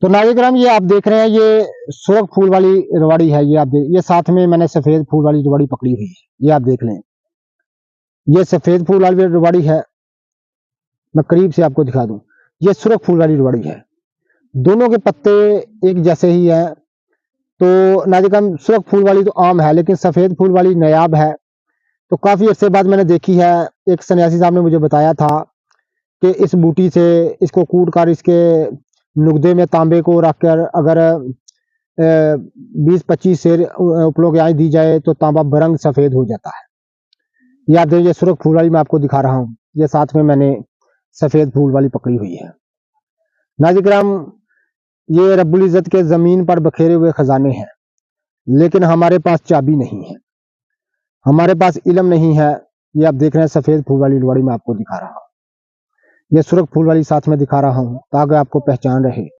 तो नाज़िर ये आप देख रहे हैं, ये सुर्ख फूल वाली रेवाड़ी है। ये आप देख, ये साथ में मैंने सफेद फूल वाली रेवाड़ी पकड़ी हुई है। ये आप देख लें, ये सफेद फूल वाली रेवाड़ी है। मैं करीब से आपको दिखा दूं, ये सुर्ख फूल वाली रेवाड़ी है। दोनों के पत्ते एक जैसे ही हैं। तो नाज़िर सुर्ख फूल वाली तो आम है, लेकिन सफेद फूल वाली नायाब है। तो काफी अरसे बाद मैंने देखी है। एक सन्यासी साहब ने मुझे बताया था कि इस बूटी से इसको कूट कर इसके नुगदे में तांबे को रखकर अगर 20-25 शेर उपलों की आँच दी जाए तो तांबा बरंग सफेद हो जाता है। ये आप देखिए, सुर्ख फूल वाली मैं आपको दिखा रहा हूँ। ये साथ में मैंने सफेद फूल वाली पकड़ी हुई है। नाज़िर ये रब्बुल इज़्ज़त के जमीन पर बखेरे हुए खजाने हैं, लेकिन हमारे पास चाबी नहीं है, हमारे पास इल्म नहीं है। ये आप देख रहे हैं, सफेद फूल वाली रेवाड़ी मैं आपको दिखा रहा हूँ। ये सुर्ख फूल वाली साथ में दिखा रहा हूँ ताकि आपको पहचान रहे।